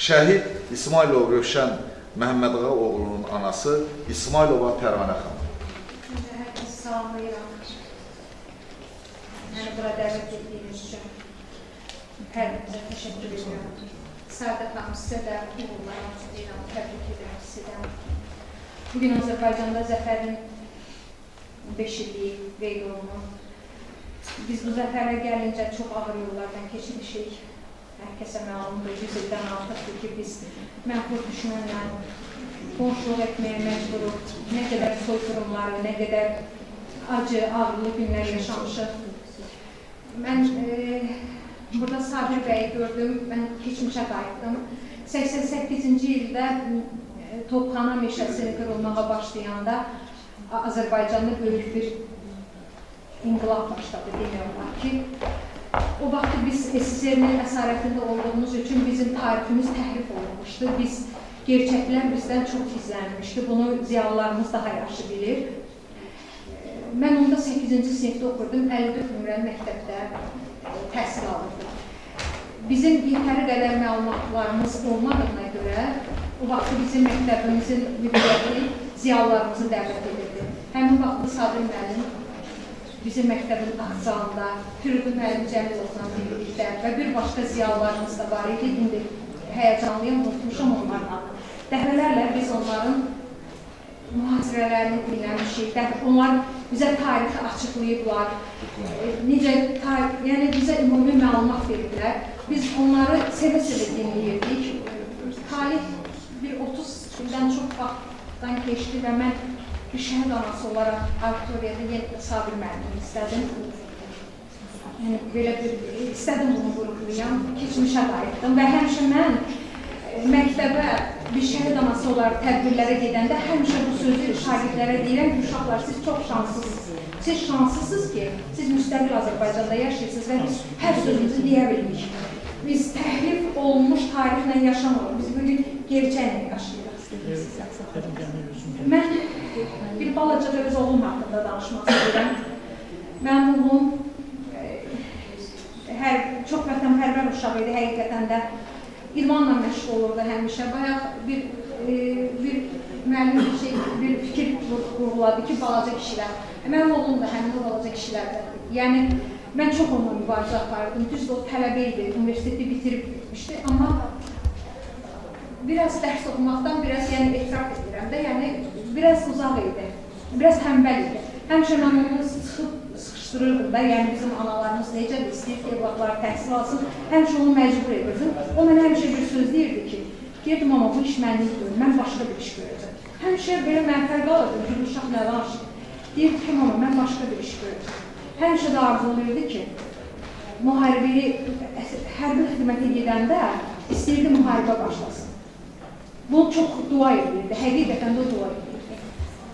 Şəhid İsmailov Rövşən Məhəmmədağa oğlunun anası İsmailova Pərvanə xanım. Hər kəsi salamlayıram. Məni bura dəvət etdiyiniz üçün hər birinizə təşəkkür edirəm. Səadət xanım, sizə də uğurlar arzulayıram, təbrik edirəm sizə. Bugün Azərbaycanda zəfərin 5 illiyi qeyd olunur. Biz bu zəfərə gəlincə çox ağır yollardan keçmişik. Hər kəsə məlumdur, 100 ildən artıqdır ki, biz mənfur düşmənlə qonşuluq etməyə məcburuq. Nə qədər soyqırımları, nə qədər acı, ağırlı günlər yaşamışıq. Mən burada Sabir bəyi gördüm, mən keçmişə qayıtdım. 88-ci ildə Topxana meşəsi qırılmağa başlayanda Azərbaycanda böyük bir inqilab başladı, demək olar ki. O vaxt biz SSR-nin əsarətində olduğumuz üçün bizim tariximiz təhrif olunmuşdu. Gerçəklər bizdən çox gizlənmişdi. Bunu ziyalılarımız daha yaxşı bilir. Mən onda 8-ci sinifdə okurdum, 54 nömrəli məktəbdə təhsil alırdım. Bizim yetəri qədər məlumatlarımız olmadığına görə o vaxt bizim məktəbimizin müdiriyyəti ziyalılarımızı dəvət edirdi. Həmin vaxtda Sabir müəllim bizim məktəbin axsalında, Firudun müəllim Cəmilovla birlikdə və bir başqa ziyalılarımız da var idi. İndi həyəcanlıyam, unutmuşam onlarla. Dəfələrlə biz onların mühasirələrini dinləmişik. Onlar bizə tarixi açıqlayıblar. Yəni bizə ümumi məlumat veriblər. Biz onları sevə-sevə dinləyirdik. Talih bir 30 ildən çox vaxtdan keçdi və mən bir şəhid anası olaraq auditoriyada yenə Sabir müəllimi istədim. Belə bir istədim bunu vurğulayam, keçmişə qayıtdım və həmişə mən məktəbə bir şəhid anası olaraq tədbirlərə gedəndə həmişə bu sözü şagirdlərə deyirəm ki, uşaqlar, siz çox şanslısınız. Siz şanslısınız ki, siz müstəqil Azərbaycanda yaşayırsınız və biz hər sözümüzü deyə bildik. Biz təhrif olunmuş tarixlə yaşamırıq, biz bugün gerçəklə yaşayırıq. Mən bir balaca da öz oğlum haqqında danışmaq istəyirəm. Mənim oğlum çox vətənpərvər uşaq idi, həqiqətən də idmanla məşğul olurdu həmişə. Bayaq bir müəllim bir fikir vurğuladı ki, balaca kişilər. Mənim oğlum da həmin o balaca kişilərdədir. Yəni, mən çox onunla mübarizə aparırdım. Düzdür, o tələbə idi, universiteti bitirib bitmişdi. Amma biraz dərs oxumaqdan biraz etiraf edirəm də, yəni biraz uzaq idi, biraz həmbəl idi. Həmişə mən onu sıxışdırırdım da, yəni bizim analarımız necə də istəyir ki, evlatları təhsil alsın, həmişə onu məcbur edirdim. O mənə həmişə bir söz deyirdi ki, deyirdim, amma bu iş mənlik deyil, mən başqa bir iş görəcəm. Həmişə belə mənfər qalırdım ki, bu uşaq nə danışır? Deyirdi ki, amma mən başqa bir iş görəcəm. Həmişə də arzulayırdı ki, müharibəni, hərbi xidmətə gedəndə istəyirdi müharibə başlasın. Bunu çox dua edirdi, həqiqətən də dua edirdi.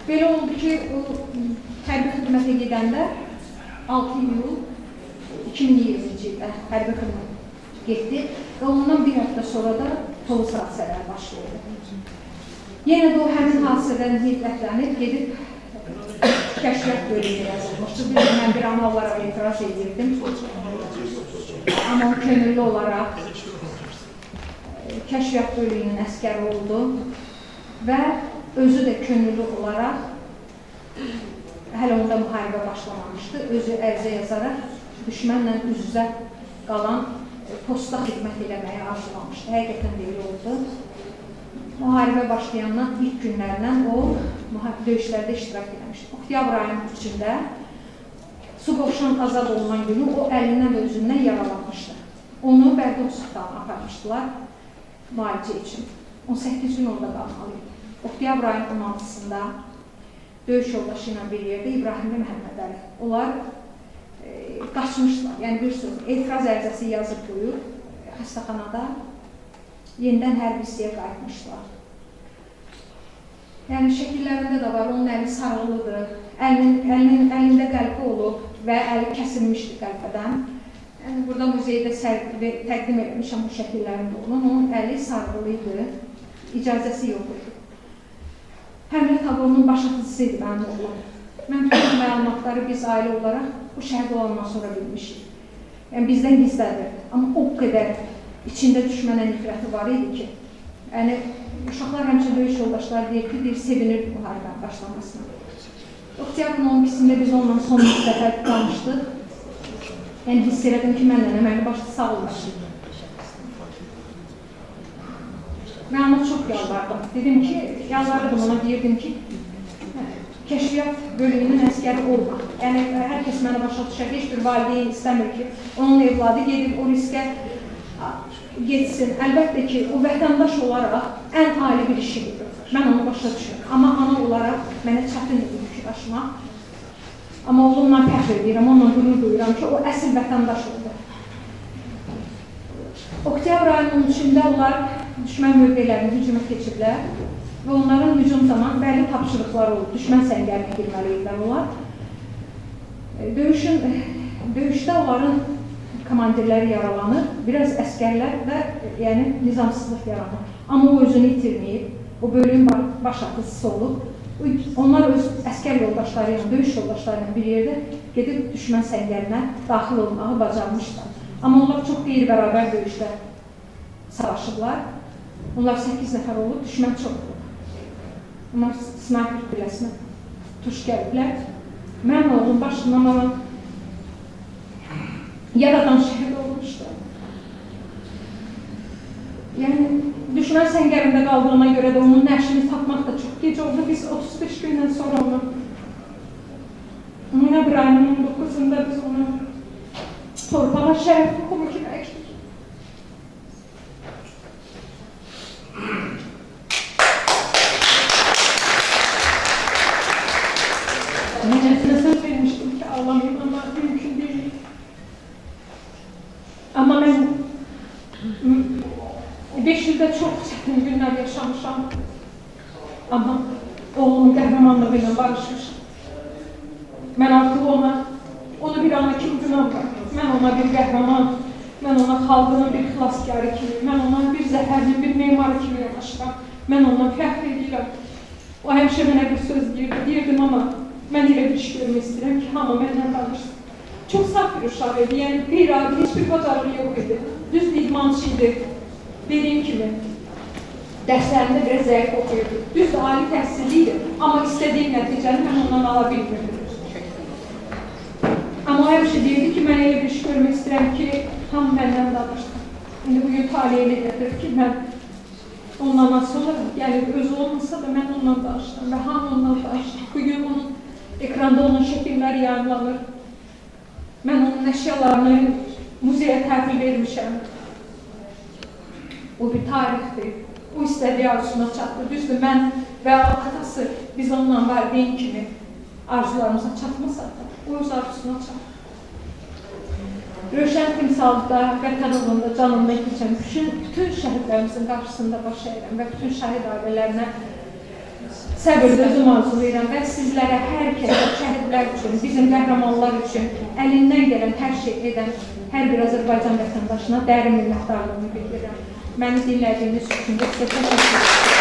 Belə oldu ki, hərbi xidmətə gedəndə 6 iyul 2020-ci ildə hərbi xidmət getdi və ondan bir həftə sonra da Tovuz hadisələri başlaydı. Yenə də o həmin hadisədən hiddətlənib, gedib kəşfiyyat bölümünə yazılmışdı. Mən bir ana olaraq etiraz edirdim. Amma könüllü olaraq kəşfiyyat bölümünün əskəri oldu və özü də könüllü olaraq hələ onda müharibə başlamamışdı. Özü ərizə yazaraq düşmənlə üz-üzə qalan posta xidmət eləməyə arzulamışdı. Həqiqətən də elə oldu. Müharibə başlayandan ilk günlərindən o döyüşlərdə iştirak eləmişdi. Oktyabr ayının 3-də Suqovuşan azad olunan günü o əlindən və özündən yaralanmışdı. Onu Bərdə Hospitalına aparmışdılar müalicə üçün. 18 gün orada qalmalıydı. Oktyabr ayının 16-sında döyüş yoldaşı ilə bir yerdə İbrahimli Məhəmmədəli. Onlar qaçmışlar. Yəni bir söz, etiraz ərizəsi yazıb qoyub xəstəxanada yenidən hərbi hissəyə qayıtmışlar. Yəni şəkillərində də var, onun əli sarılıdır, əlində qəlpə olub və əli kəsilmişdi qəlpədən. Yəni burada muzeydə təqdim etmişəm bu şəkillərində onun əli sarılıydı, icazəsi yox idi. Həmlə tablonun baş atıcısıydı mənim oğlum. Mən bütün məlumatları biz ailə olaraq bu şəhid olandan sonra bilmişik. Yəni bizdən gizlədir. Amma o qədər içində düşmənə nifrəti var idi ki, Yəni, uşaqlar həmişə döyüş yoldaşları deyir ki, sevinir müharibə başlamasına. Oktyabrın 12-sində biz onunla son bir dəfə tanışdıq. Yəni, hiss elədim ki, mənlə əməli başda sağ olmuşdur. Mən ona çox yalvardım. Dedim ki, yalvardım ona, deyirdim ki, kəşfiyyat bölümünün əskəri olma. Yəni, hər kəs mənə başa düşər, heç bir valideyn istəmir ki, onun evladı gedib o riskə geçsin. Əlbəttə ki, o vətəndaş olaraq ən ali bir işidir. Mən onu başa düşürəm. Amma ana olaraq mənə çətin edir yükü daşımaq. Amma oğlumla fəxr edirəm, onunla qürur duyuram ki, o əsl vətəndaş oldu. Oktyabr ayının 13-də onlar düşmən mövqelərini hücuma keçiblər və onların hücum zamanı bəlli tapşırıqları oldu. Düşmən səngərinə girməli idilər onlar. Döyüşdə onların komandirləri yaralanır, biraz əskərlər və yəni nizamsızlıq yaranır. Amma o özünü itirməyib, o bölüyün baş atıcısı olub. Onlar öz əskər yoldaşları ilə, döyüş yoldaşları ilə bir yerdə gedib düşmən səngərinə daxil olmağı bacarmışlar. Amma onlar çox qeyri-bərabər döyüşlər savaşıblar. Onlar 8 nəfər olub, düşmən çox olub. Onlar snayper küləsinə tuş gəliblər. Mənim oğlum başından ona yaradan şəhid olmuşdu. Yəni, düşmən səngərində qaldığına görə də onun nəşini tapmaq da çox gec oldu. Biz 35 gündən sonra onu noyabr ayının 19-unda biz onu torpağa şərif toxumu kimi əkdik. Mənə söz vermişdim ki, ağlamayım, amma mümkün deyil. Amma mən 5 ildə çox çətin günlər yaşamışam. Amma oğlumun qəhrəmanlığı ilə barışmışam. Mən artıq onu bir ana kimi günahlar. Mən ona bir qəhrəman, mən ona xalqının bir xilaskarı kimi, mən ona bir zəfərinin bir memarı kimi yanaşıram. Mən ondan fəxr edirəm. O həmişə mənə bir söz deyirdim, amma mən elə bir iş görmək istəyirəm ki, hamı məndən danışsın. Çox saf bir uşaq idi, yəni qeyri-adi, heç bir bacarığı yox idi. Düz idmançı idi, dediyim kimi. Dərslərində biraz zəif oxuyurdu. Düz ali təhsilli idi, amma istədiyim nəticəni mən ondan ala bilmirdim. Amma o həmişə deyirdi ki, mən elə bir iş görmək istəyirəm ki, hamı məndən danışsın. İndi bugün taliyelidir ki, mən ondan nasıl olarım, yəni özü olmasa da mən ondan danışdım və hamı ondan danışdım. Bugün onun ekranda onun şəkilləri yayınlanır. Mən onun əşyalarını muzeyə təhvil vermişəm. O bir tarixdir. O istədiyi arzusuna çatdı. Düzdür, mən və atası biz onunla valideyn kimi arzularımıza çatmasaq da, o öz arzusuna çatdı. Rövşən timsalda, vətən uğrunda canımda keçən bütün şəhidlərimizin qarşısında baş əyirəm və bütün şəhid ailələrinə səbir özüm arzulayıram və sizlərə, hər kəsə, şəhidlər üçün, bizim qəhrəmanlar üçün əlindən gələn hər şey edən hər bir Azərbaycan vətəndaşına dərin minnətdarlığımı bildirirəm. Məni dinlədiyiniz üçün də sizə təşəkkür edirəm.